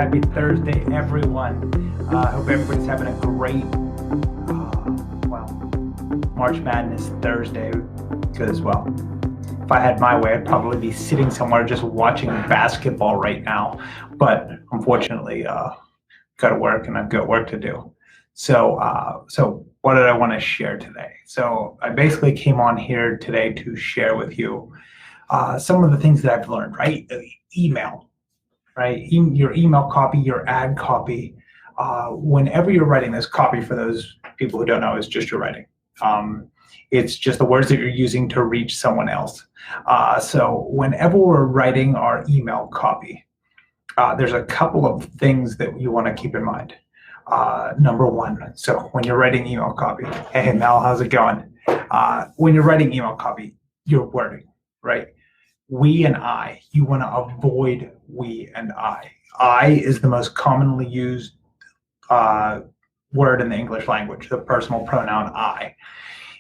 Happy Thursday, everyone. Hope everybody's having a great, March Madness Thursday. Because, if I had my way, I'd probably be sitting somewhere just watching basketball right now. But unfortunately, got to work and I've got work to do. So what did I want to share today? So I basically came on here today to share with you some of the things that I've learned, right? Email, right? Your email copy, your ad copy. Whenever you're writing this copy, for those people who don't know, is just your writing. It's just the words that you're using to reach someone else. So whenever we're writing our email copy, there's a couple of things that you want to keep in mind. Number one, so when you're writing email copy, hey Mel, how's it going? When you're writing email copy, your wording, right? We and I, you want to avoid we and I. I is the most commonly used word in the English language, the personal pronoun I.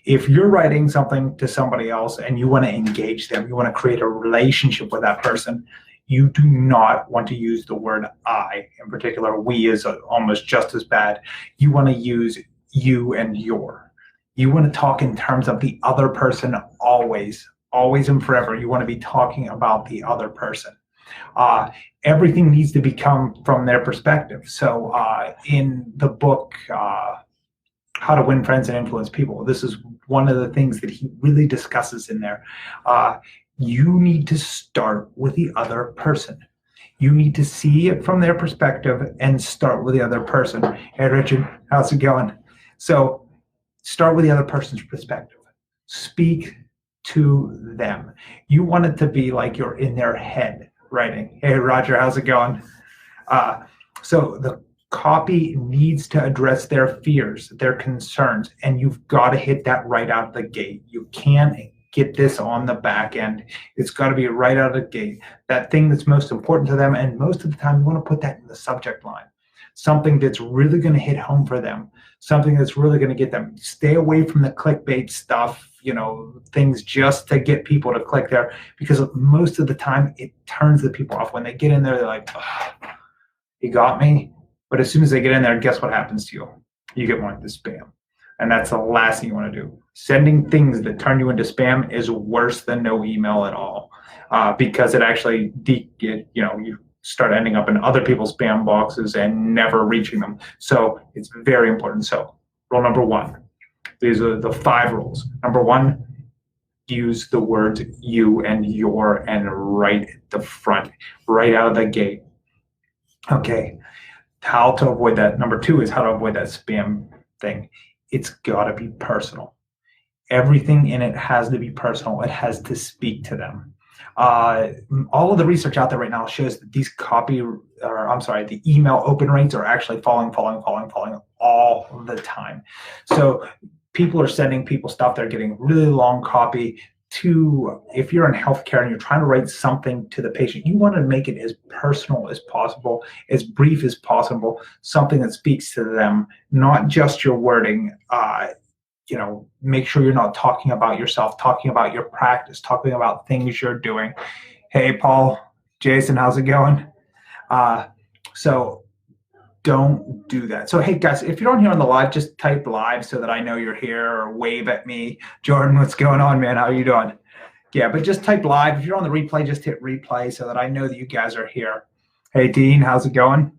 If you're writing something to somebody else and you want to engage them, you want to create a relationship with that person, you do not want to use the word I. In particular, we is almost just as bad. You want to use you and your. You want to talk in terms of the other person always and forever. You want to be talking about the other person. Everything needs to become from their perspective. So in the book, How to Win Friends and Influence People, this is one of the things that he really discusses in there. You need to start with the other person. You need to see it from their perspective and start with the other person. Hey, Richard, how's it going? So start with the other person's perspective. Speak to them. You want it to be like you're in their head writing. Hey, Roger, how's it going? So the copy needs to address their fears, their concerns, and you've got to hit that right out of the gate. You can't get this on the back end. It's got to be right out of the gate. That thing that's most important to them, and most of the time you want to put that in the subject line. Something that's really going to hit home for them. Something that's really going to get them. Stay away from the clickbait stuff, things just to get people to click there, because most of the time it turns the people off. When they get in there, they're like, oh, you got me. But as soon as they get in there, guess what happens to you? You get more into spam. And that's the last thing you want to do. Sending things that turn you into spam is worse than no email at all, because it actually, you start ending up in other people's spam boxes and never reaching them. So it's very important. So rule number one, these are the 5 rules. Number one, use the words you and your and right at the front, right out of the gate. Okay, how to avoid that. Number 2 is how to avoid that spam thing. It's got to be personal. Everything in it has to be personal. It has to speak to them. All of the research out there right now shows that the email open rates are actually falling all the time. So people are sending people stuff. They're getting really long copy. If you're in healthcare and you're trying to write something to the patient, you want to make it as personal as possible, as brief as possible, something that speaks to them, not just your wording. Make sure you're not talking about yourself, talking about your practice, talking about things you're doing. Hey, Paul, Jason, how's it going? So don't do that. So, hey, guys, if you're on here on the live, just type live so that I know you're here, or wave at me. Jordan, what's going on, man? How are you doing? Yeah, but just type live. If you're on the replay, just hit replay so that I know that you guys are here. Hey, Dean, how's it going?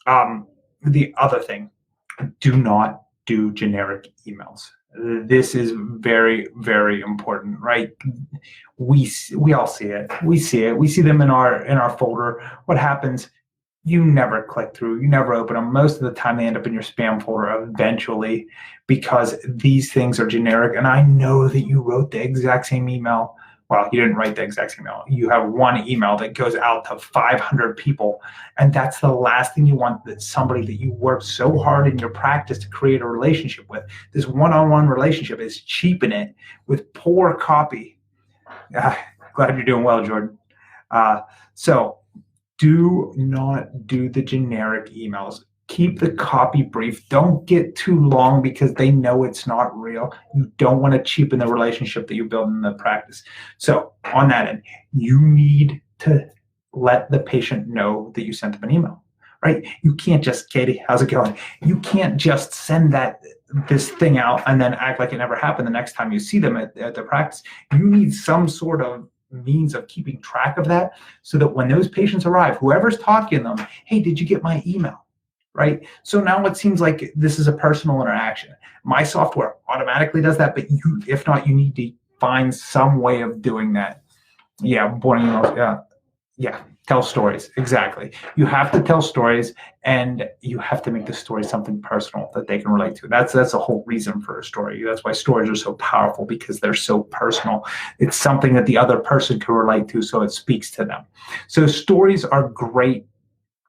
The other thing, do not do generic emails. This is very, very important, right? We all see it. We see it. We see them in our folder. What happens? You never click through. You never open them. Most of the time, they end up in your spam folder eventually, because these things are generic. And I know that you wrote the exact same email. Well, you didn't write the exact same email. You have one email that goes out to 500 people. And that's the last thing you want, that somebody that you worked so hard in your practice to create a relationship with. This one-on-one relationship is cheapen it with poor copy. Glad you're doing well, Jordan. So do not do the generic emails. Keep the copy brief. Don't get too long, because they know it's not real. You don't want to cheapen the relationship that you build in the practice. So on that end, you need to let the patient know that you sent them an email. right? You can't just, Katie, how's it going? You can't just send this thing out and then act like it never happened the next time you see them at the practice. You need some sort of means of keeping track of that so that when those patients arrive, whoever's talking to them, hey, did you get my email? Right? So now it seems like this is a personal interaction. My software automatically does that, but if not, you need to find some way of doing that. Yeah, boring emails. Yeah, tell stories. Exactly. You have to tell stories, and you have to make the story something personal that they can relate to. That's the whole reason for a story. That's why stories are so powerful, because they're so personal. It's something that the other person can relate to, so it speaks to them. So stories are great.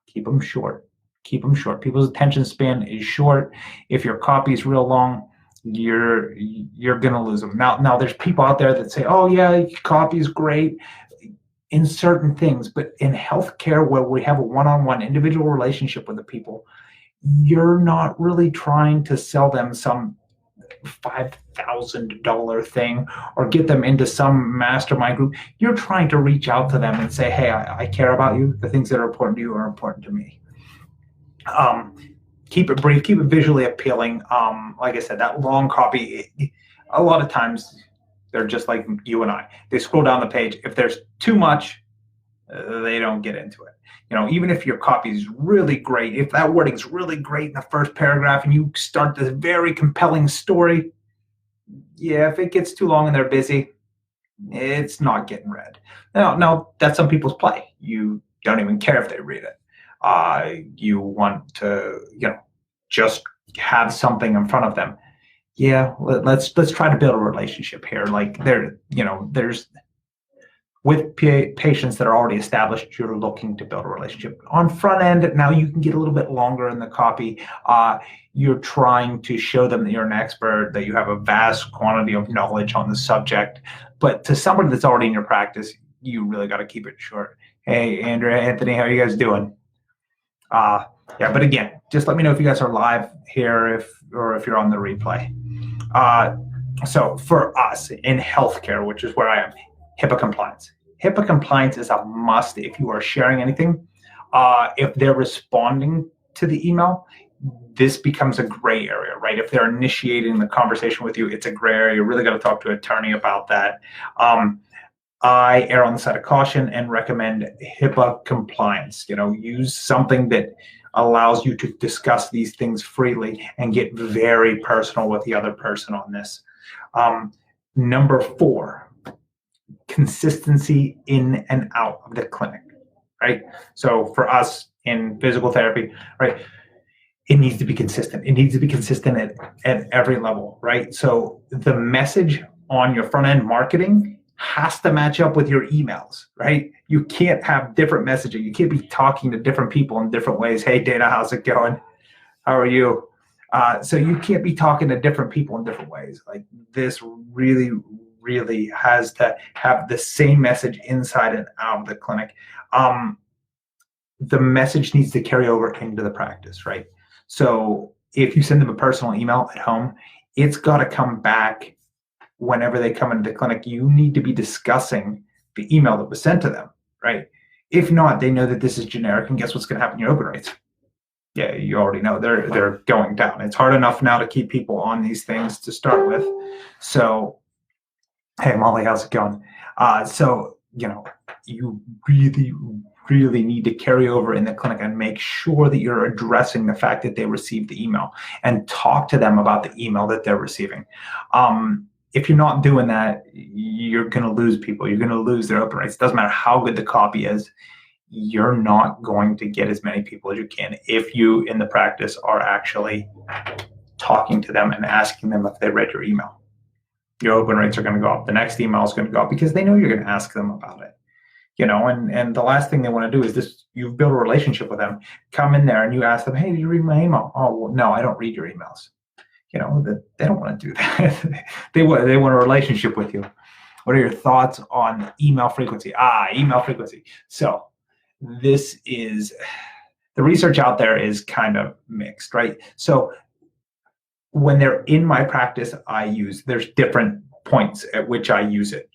Keep them short. Keep them short. People's attention span is short. If your copy is real long, you're gonna lose them. Now there's people out there that say, oh yeah, copy is great in certain things, but in healthcare, where we have a one-on-one individual relationship with the people, you're not really trying to sell them some $5,000 thing or get them into some mastermind group. You're trying to reach out to them and say, hey, I care about you. The things that are important to you are important to me. Keep it brief, keep it visually appealing. Like I said, that long copy, a lot of times they're just like you and I. They scroll down the page. If there's too much, they don't get into it. Even if your copy is really great, if that wording's really great in the first paragraph and you start this very compelling story, yeah, if it gets too long and they're busy, it's not getting read. Now that's some people's play. You don't even care if they read it. You want to, just have something in front of them. Yeah, let's try to build a relationship here. Like there's with patients that are already established, you're looking to build a relationship. On front end, now you can get a little bit longer in the copy. You're trying to show them that you're an expert, that you have a vast quantity of knowledge on the subject. But to somebody that's already in your practice, you really got to keep it short. Hey, Andrea, Anthony, how are you guys doing? Yeah, but again, just let me know if you guys are live here, or if you're on the replay. So for us in healthcare, which is where I am, HIPAA compliance. HIPAA compliance is a must if you are sharing anything. If they're responding to the email, this becomes a gray area, right? If they're initiating the conversation with you, it's a gray area. You really got to talk to an attorney about that. I err on the side of caution and recommend HIPAA compliance. Use something that allows you to discuss these things freely and get very personal with the other person on this. Number 4, consistency in and out of the clinic, right? So for us in physical therapy, right, it needs to be consistent. It needs to be consistent at every level, right? So the message on your front end marketing has to match up with your emails, right? You can't have different messaging. You can't be talking to different people in different ways. Hey, Dana, how's it going? How are you? So you can't be talking to different people in different ways. Like this really has to have the same message inside and out of the clinic. The message needs to carry over into the practice, right? So if you send them a personal email at home, it's got to come back whenever they come into the clinic. You need to be discussing the email that was sent to them, right? If not, they know that this is generic, and guess what's going to happen to your open rates? Yeah, you already know they're going down. It's hard enough now to keep people on these things to start with. So, hey, Molly, how's it going? So, you really need to carry over in the clinic and make sure that you're addressing the fact that they received the email and talk to them about the email that they're receiving. If you're not doing that, you're going to lose people. You're going to lose their open rates. It doesn't matter how good the copy is. You're not going to get as many people as you can if you in the practice are actually talking to them and asking them if they read your email. Your open rates are going to go up. The next email is going to go up because they know you're going to ask them about it. And the last thing they want to do is this. You've built a relationship with them. Come in there and you ask them, hey, did you read my email? Oh, well, no, I don't read your emails. They don't want to do that. They want a relationship with you. What are your thoughts on email frequency? Email frequency. So this is, the research out there is kind of mixed, right? So when they're in my practice, there's different points at which I use it.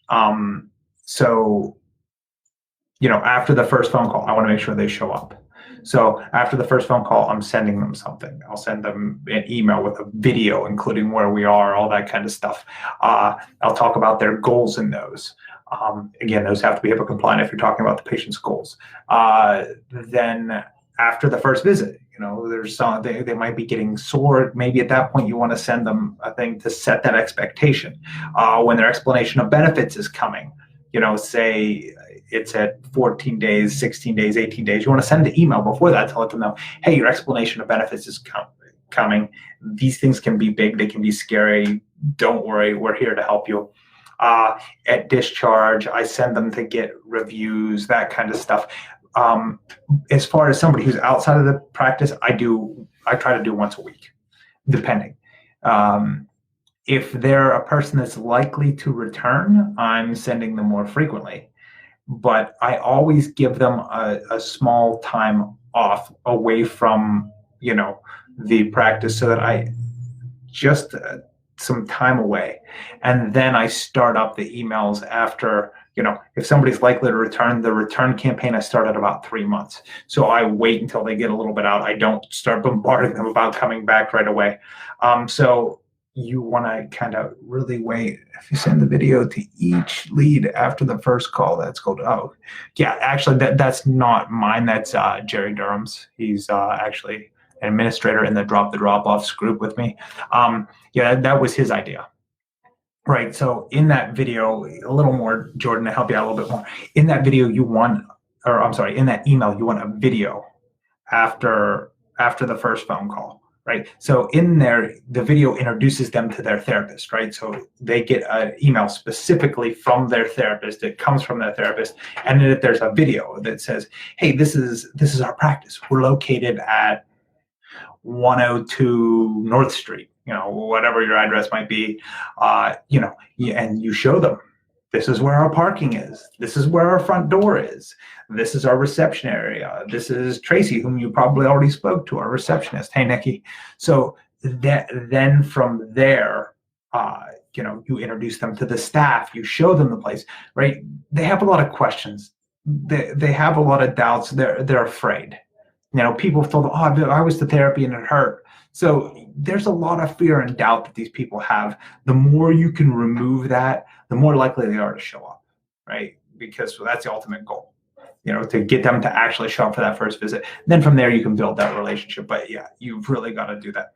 So, after the first phone call, I want to make sure they show up. So after the first phone call, I'm sending them something. I'll send them an email with a video, including where we are, all that kind of stuff. I'll talk about their goals in those. Again, those have to be HIPAA compliant if you're talking about the patient's goals. Then after the first visit, there's some, they might be getting sore. Maybe at that point you want to send them a thing to set that expectation. When their explanation of benefits is coming, say it's at 14 days, 16 days, 18 days, you want to send an email before that to let them know, hey, your explanation of benefits is coming. These things can be big, they can be scary. Don't worry, we're here to help you. At discharge, I send them to get reviews, that kind of stuff. As far as somebody who's outside of the practice, I try to do once a week, depending. If they're a person that's likely to return, I'm sending them more frequently. But I always give them a small time off away from, the practice, so that I just some time away. And then I start up the emails after, if somebody's likely to return. The return campaign I start at about 3 months. So I wait until they get a little bit out. I don't start bombarding them about coming back right away. So you want to kind of really wait. If you send the video to each lead after the first call, that's called, actually that's not mine. That's Jerry Durham's. He's actually an administrator in the drop-offs group with me. That was his idea. Right. So in that video, a little more, Jordan, to help you out a little bit more. In that video, in that email, you want a video after the first phone call. Right. So in there, the video introduces them to their therapist. Right. So they get an email specifically from their therapist. It comes from their therapist. And then there's a video that says, hey, this is our practice. We're located at 102 North Street, whatever your address might be, and you show them, this is where our parking is. This is where our front door is. This is our reception area. This is Tracy, whom you probably already spoke to, our receptionist. Hey, Nikki. So then from there, you introduce them to the staff. You show them the place, right? They have a lot of questions. They have a lot of doubts. They're afraid. People have told them, I was to therapy and it hurt. So there's a lot of fear and doubt that these people have. The more you can remove that, the more likely they are to show up, right? Because that's the ultimate goal, to get them to actually show up for that first visit. Then from there, you can build that relationship. But yeah, you've really got to do that.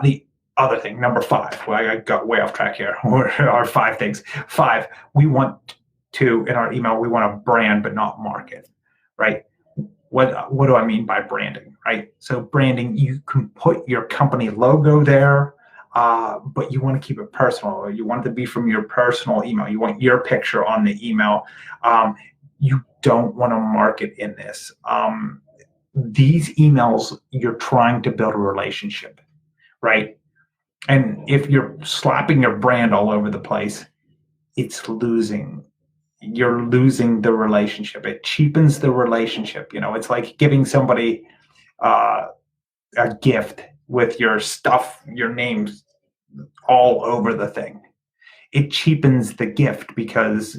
The other thing, number 5, well, I got way off track here, are 5 things. 5, we want to, in our email, we want to brand, but not market, right? What do I mean by branding, right? So branding, you can put your company logo there, but you want to keep it personal. You want it to be from your personal email. You want your picture on the email. You don't want to market in this. These emails, you're trying to build a relationship, right? And if you're slapping your brand all over the place, you're losing the relationship. It cheapens the relationship. It's like giving somebody a gift with your stuff, your names all over the thing. It cheapens the gift because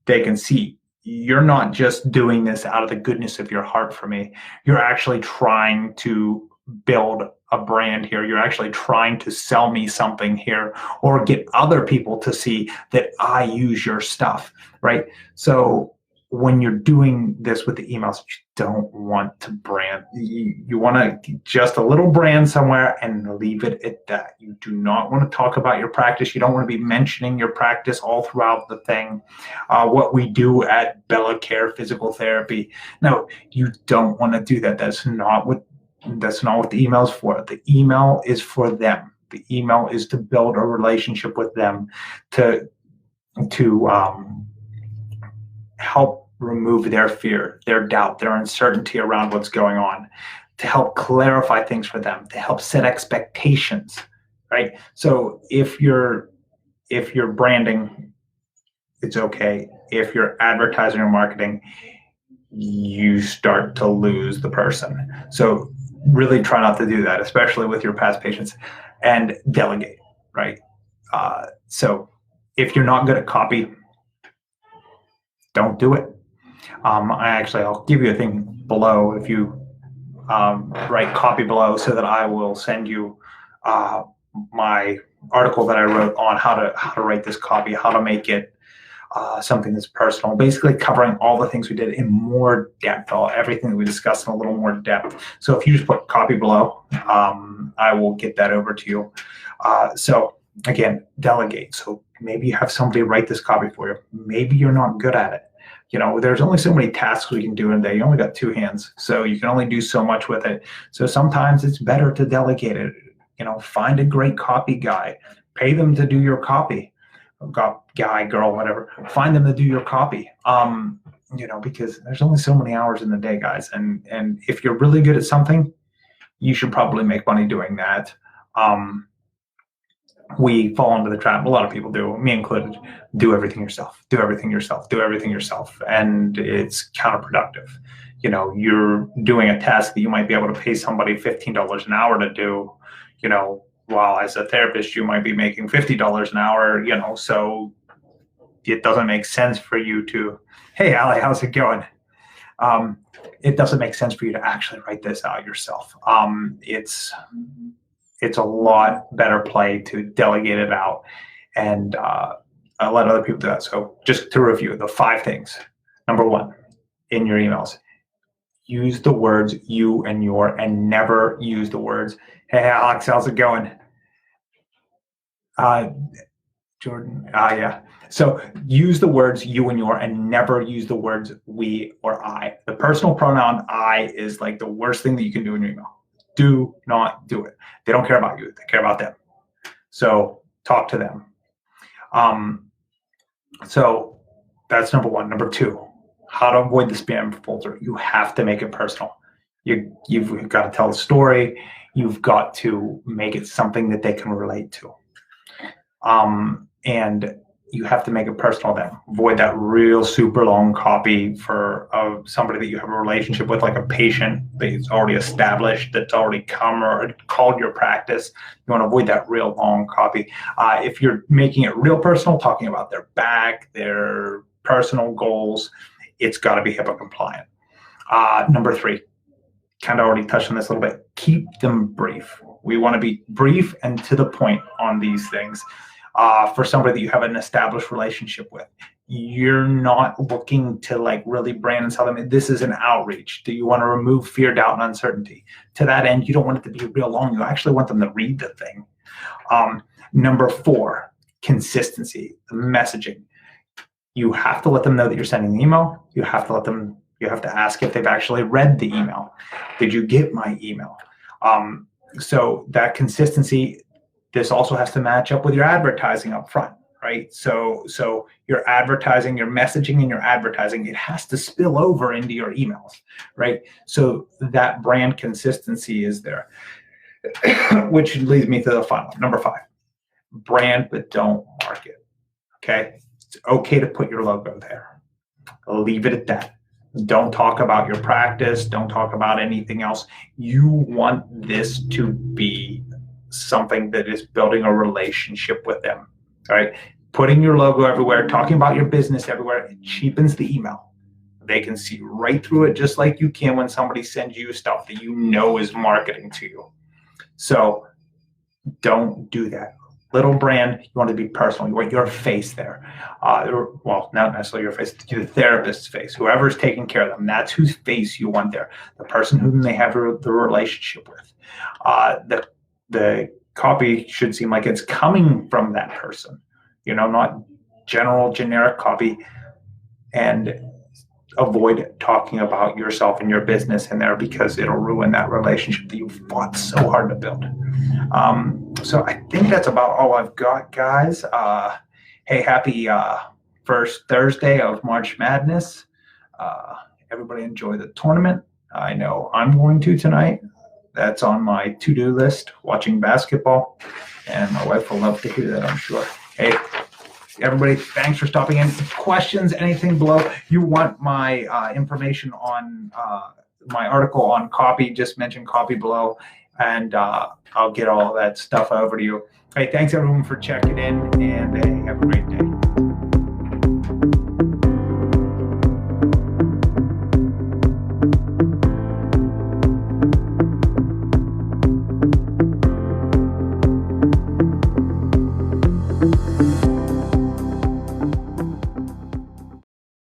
they can see you're not just doing this out of the goodness of your heart for me. You're actually trying to build a brand here. You're actually trying to sell me something here, or get other people to see that I use your stuff, right? So when you're doing this with the emails, you don't want to brand. You want to just a little brand somewhere and leave it at that. You do not want to talk about your practice. You don't want to be mentioning your practice all throughout the thing. What we do at Bella Care Physical Therapy. No, you don't want to do that. That's not what the email is for. The email is for them. The email is to build a relationship with them, to help remove their fear, their doubt, their uncertainty around what's going on, to help clarify things for them, to help set expectations, right? So if you're branding, it's okay. If you're advertising or marketing, you start to lose the person. So really try not to do that, especially with your past patients, and delegate, right? So if you're not good at copy, don't do it. I'll give you a thing below if you write copy below, so that I will send you my article that I wrote on how to write this copy, how to make it something that's personal, basically covering all the things we did in more depth, everything that we discussed in a little more depth. So if you just put copy below, I will get that over to you. So again, delegate. So maybe you have somebody write this copy for you. Maybe you're not good at it. There's only so many tasks we can do in a day. You only got 2 hands, so you can only do so much with it. So sometimes it's better to delegate it. Find a great copy guy, pay them to do your copy. Guy, girl, whatever. Find them to do your copy. Because there's only so many hours in the day, guys. And if you're really good at something, you should probably make money doing that. We fall into the trap. A lot of people do, me included. Do everything yourself. Do everything yourself. Do everything yourself, and it's counterproductive. You're doing a task that you might be able to pay somebody $15 an hour to do. While as a therapist, you might be making $50 an hour. So it doesn't make sense for you to, hey, Allie, how's it going? It doesn't make sense for you to actually write this out yourself. It's a lot better play to delegate it out and let other people do that. So just to review the 5 things. Number 1, in your emails, use the words you and your, and never use the words, hey, Alex, how's it going? Jordan, yeah. So use the words you and your, and never use the words we or I. The personal pronoun I is like the worst thing that you can do in your email. Do not do it. They don't care about you. They care about them. So talk to them. So that's number 1. Number 2, how to avoid the spam folder. You have to make it personal. You've got to tell a story. You've got to make it something that they can relate to. And you have to make it personal then. Avoid that real super long copy for somebody that you have a relationship with, like a patient that's already established, that's already come or called your practice. You want to avoid that real long copy. If you're making it real personal, talking about their back, their personal goals, it's got to be HIPAA compliant. Number 3, kind of already touched on this a little bit. Keep them brief. We want to be brief and to the point on these things. For somebody that you have an established relationship with, you're not looking to like really brand and sell them. This is an outreach. Do you want to remove fear, doubt, and uncertainty? To that end, you don't want it to be real long. You actually want them to read the thing. Number 4, consistency, the messaging. You have to let them know that you're sending the email. You have to ask if they've actually read the email. Did you get my email? So that consistency, this also has to match up with your advertising up front, right? So your advertising, your messaging and your advertising, it has to spill over into your emails, right? So that brand consistency is there, which leads me to the final, number 5, brand, but don't market, okay? It's okay to put your logo there. Leave it at that. Don't talk about your practice. Don't talk about anything else. You want this to be something that is building a relationship with them, all right? Putting your logo everywhere, talking about your business everywhere, it cheapens the email. They can see right through it, just like you can when somebody sends you stuff that you know is marketing to you. So don't do that. Little brand, you want to be personal. You want your face there. Well, not necessarily your face, the therapist's face. Whoever's taking care of them, that's whose face you want there. The person whom they have the relationship with. The copy should seem like it's coming from that person, not generic copy. And avoid talking about yourself and your business in there, because it'll ruin that relationship that you've fought so hard to build. So I think that's about all I've got, guys. Hey, happy first Thursday of March Madness. Everybody enjoy the tournament. I know I'm going to tonight. That's on my to-do list, watching basketball. And my wife will love to hear that, I'm sure. Hey, everybody, thanks for stopping in. Questions, anything below? You want my information on my article on copy, just mention copy below, and I'll get all that stuff over to you. Hey, thanks everyone for checking in, and hey, have a great day.